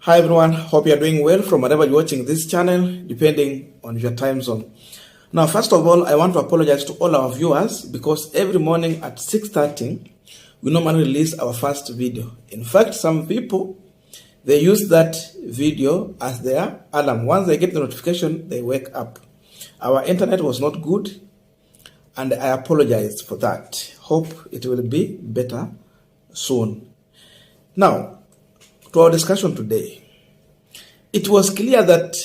Hi everyone, hope you are doing well from wherever you're watching this channel, depending on your time zone. Now, first of all, I want to apologize to all our viewers because every morning at 6:30, we normally release our first video. In fact, some people, they use that video as their alarm. Once they get the notification, they wake up. Our internet was not good, and I apologize for that. Hope it will be better soon. Now, to our discussion today, it was clear that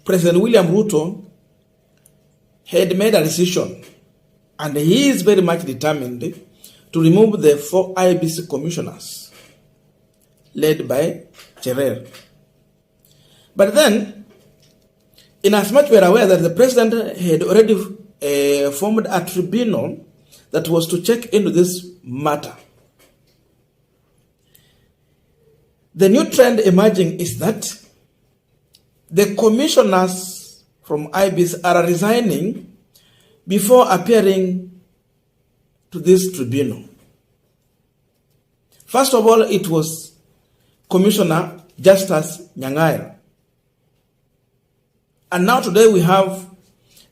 President William RUTO had made a decision, and he is very much determined to remove the 4 IEBC commissioners led by Cherer. But then, in as much we are aware that the president had already formed a tribunal that was to check into this matter, the new trend emerging is that the commissioners from IEBC are resigning before appearing to this tribunal. First of all, it was Commissioner Justice Nyangaira. And now today we have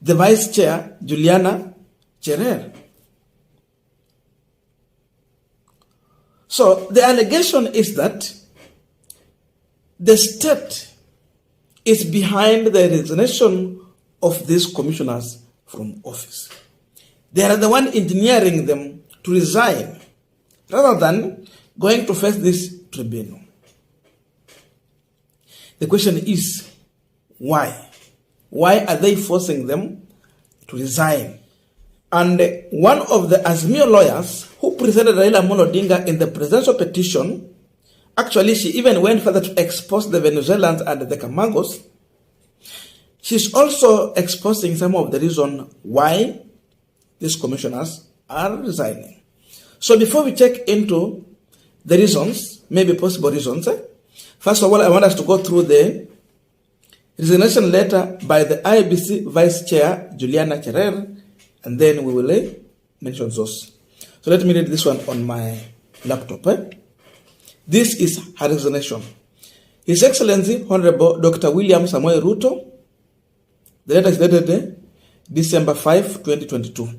the Vice Chair, Juliana Cherer. So the allegation is that the state is behind the resignation of these commissioners from office. They are the one engineering them to resign rather than going to face this tribunal. The question is, why? Why are they forcing them to resign? And one of the Azimio lawyers who presented Raila Amolo Odinga in the presidential petition, actually, she even went further to expose the Venezuelans and the Camangos. She's also exposing some of the reason why these commissioners are resigning. So before we check into the reasons, maybe possible reasons, first of all, I want us to go through the resignation letter by the IEBC Vice Chair, Juliana Cherer, and then we will mention those. So let me read this one on my laptop. This is her resignation. His Excellency, Honorable Dr. William Samoei RUTO. The letter is dated December 5, 2022.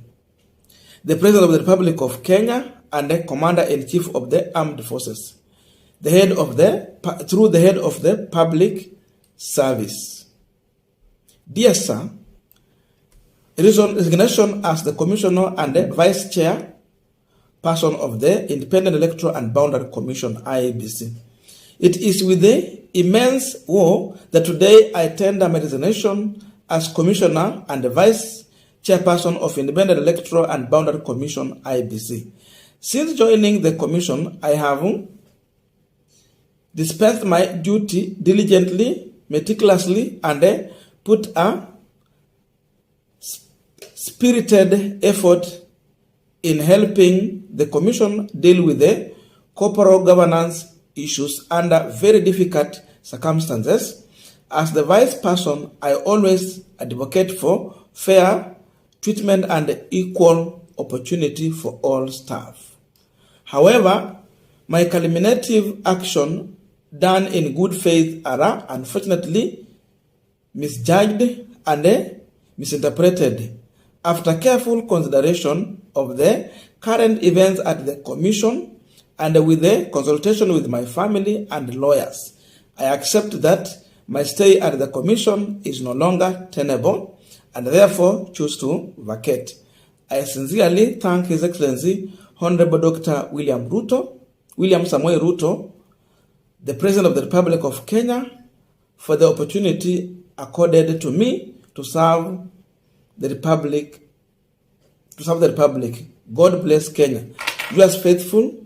The President of the Republic of Kenya and the Commander-in-Chief of the Armed Forces, through the head of the Public Service. Dear Sir, resignation as the Commissioner and the Vice Chair person of the Independent Electoral and Boundary Commission, IEBC. It is with the immense woe that today I tender my resignation as Commissioner and the Vice Chairperson of Independent Electoral and Boundary Commission, IEBC. Since joining the Commission, I have dispensed my duty diligently, meticulously, and put a spirited effort in helping the Commission deal with the corporate governance issues under very difficult circumstances. As the vice person, I always advocate for fair treatment and equal opportunity for all staff. However, my culminative action done in good faith are unfortunately misjudged and misinterpreted. After careful consideration of the current events at the Commission and with the consultation with my family and lawyers, I accept that my stay at the Commission is no longer tenable and therefore choose to vacate. I sincerely thank His Excellency Honorable Dr. William Samoei RUTO, the President of the Republic of Kenya, for the opportunity accorded to me to serve the Republic. God bless Kenya. Yours faithful,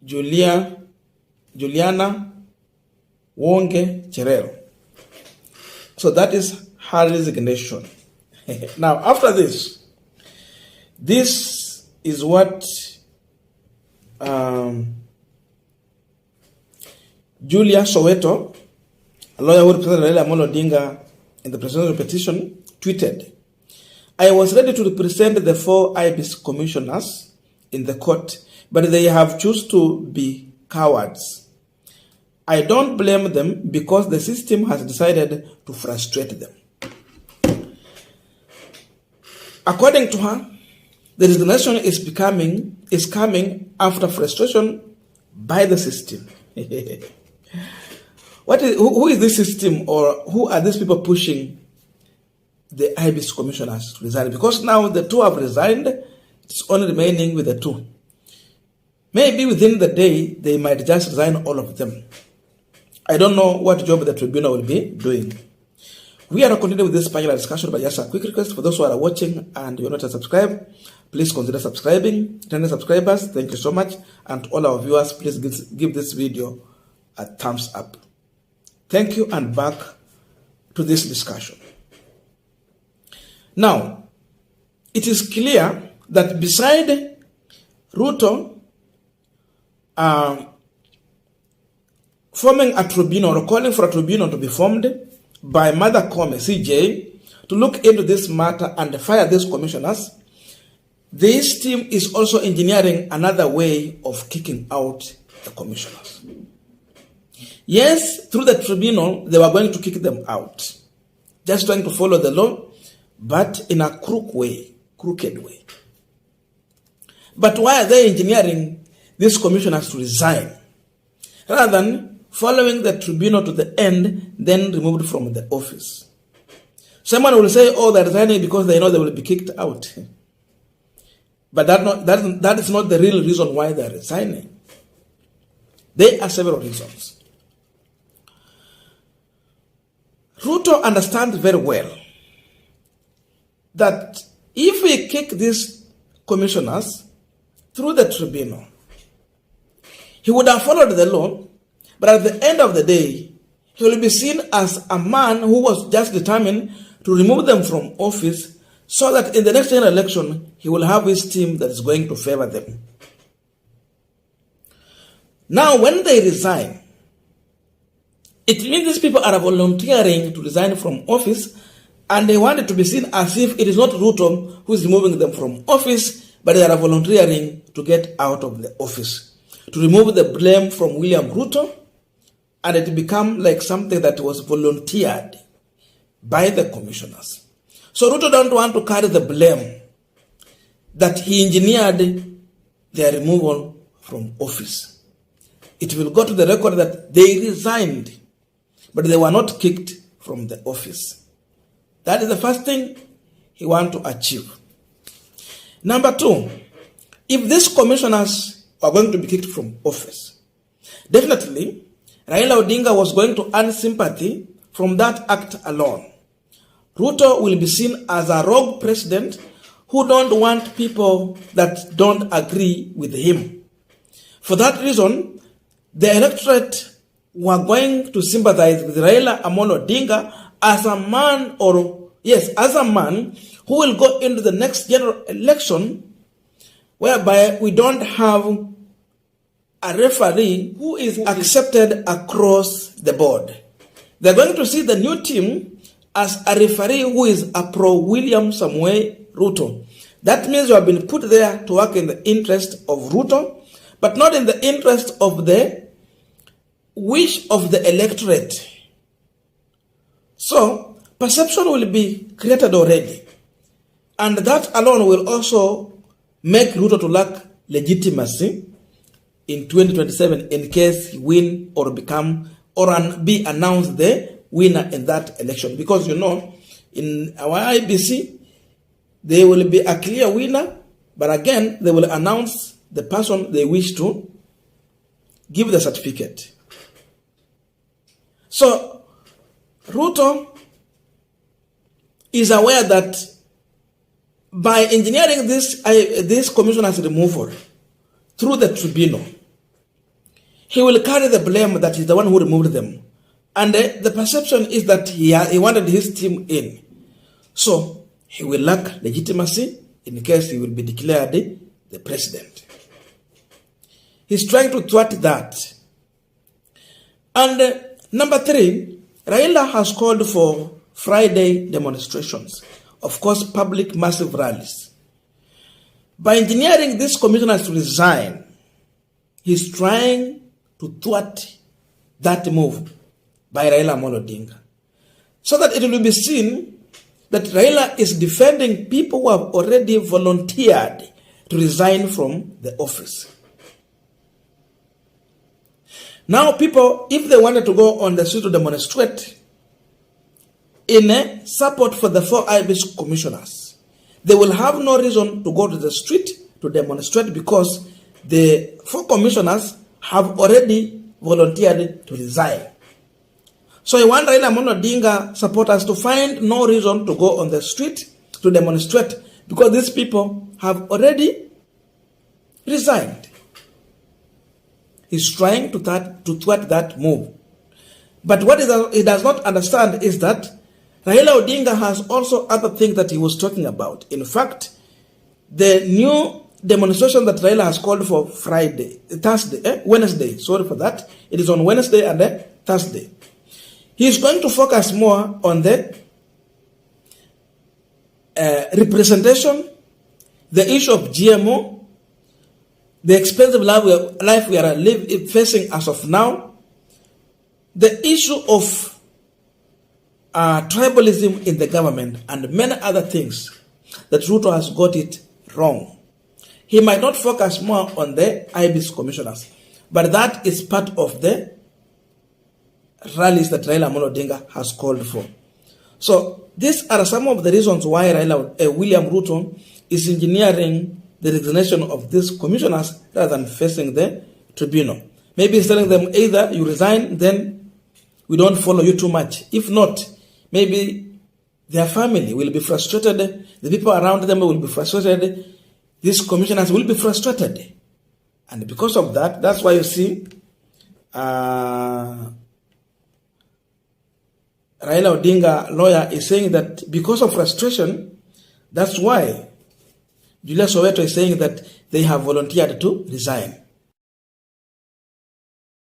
Juliana Wonge Cherer. So that is her resignation. Now, after this is what Julia Soweto, a lawyer who represented Raila Amolo Odinga in the presidential petition, tweeted. I was ready to represent the 4 IEBC commissioners in the court, but they have chosen to be cowards. I don't blame them because the system has decided to frustrate them. According to her, the resignation is coming after frustration by the system. Who is this system, or who are these people pushing the IEBC commissioners to resign? Because now the two have resigned, it's only remaining with the two. Maybe within the day, they might just resign all of them. I don't know what job the tribunal will be doing. We are continuing with this panel discussion, but just a quick request for those who are watching and you're not yet subscribed, please consider subscribing. 10 subscribers, thank you so much. And to all our viewers, please give this video a thumbs up. Thank you, and back to this discussion. Now, it is clear that beside RUTO forming a tribunal, or calling for a tribunal to be formed by Mother Koome, CJ, to look into this matter and fire these commissioners, this team is also engineering another way of kicking out the commissioners. Yes, through the tribunal, they were going to kick them out, just trying to follow the law, but in a crooked way. But why are they engineering these commissioners to resign, rather than following the tribunal to the end, then removed from the office? Someone will say, oh, they're resigning because they know they will be kicked out. But that is not the real reason why they're resigning. There are several reasons. RUTO understands very well that if we kick these commissioners through the tribunal, he would have followed the law, but at the end of the day, he will be seen as a man who was just determined to remove them from office, so that in the next general election, he will have his team that is going to favor them. Now, when they resign, it means these people are volunteering to resign from office, and they want it to be seen as if it is not RUTO who is removing them from office, but they are volunteering to get out of the office, to remove the blame from William RUTO, and it become like something that was volunteered by the commissioners. So RUTO don't want to carry the blame that he engineered their removal from office. It will go to the record that they resigned, but they were not kicked from the office. That is the first thing he wants to achieve. Number two, if these commissioners are going to be kicked from office, definitely Raila Odinga was going to earn sympathy from that act alone. RUTO will be seen as a rogue president who don't want people that don't agree with him. For that reason, the electorate were going to sympathize with Raila Amolo Odinga as a man, as a man who will go into the next general election, whereby we don't have a referee who is accepted across the board. They're going to see the new team as a referee who is a pro-William Samuel RUTO. That means you have been put there to work in the interest of RUTO, but not in the interest of the wish of the electorate. So, perception will be created already. And that alone will also make RUTO to lack legitimacy in 2027 in case he win or be announced the winner in that election. Because in our IEBC, there will be a clear winner, but again, they will announce the person they wish to give the certificate. So, RUTO is aware that by engineering this commissioner's removal through the tribunal, he will carry the blame that he's the one who removed them. And the perception is that he wanted his team in. So, he will lack legitimacy in case he will be declared the president. He's trying to thwart that. And number three, Raila has called for Friday demonstrations. Of course, public massive rallies. By engineering these commissioners to resign, he's trying to thwart that move by Raila Amolo Odinga, so that it will be seen that Raila is defending people who have already volunteered to resign from the office. Now people, if they wanted to go on the street to demonstrate in support for the 4 IEBC commissioners, they will have no reason to go to the street to demonstrate because the 4 commissioners have already volunteered to resign. So I want Raila Amolo Odinga supporters to find no reason to go on the street to demonstrate because these people have already resigned. He's trying to thwart that move. But what he does not understand is that Raila Odinga has also other things that he was talking about. In fact, the new demonstration that Raila has called for Wednesday, sorry for that. It is on Wednesday and Thursday. He is going to focus more on the representation, the issue of GMO, the expensive life we are facing as of now, the issue of tribalism in the government, and many other things that Ruto has got it wrong. He might not focus more on the IEBC commissioners, but that is part of the rallies that Raila Amolo Odinga has called for. So these are some of the reasons why William RUTO is engineering the resignation of these commissioners rather than facing the tribunal. Maybe he's telling them either you resign, then we don't follow you too much. If not, maybe their family will be frustrated, the people around them will be frustrated, these commissioners will be frustrated. And because of that, that's why you see Raila Odinga lawyer is saying that because of frustration, that's why Julius Soweto is saying that they have volunteered to resign.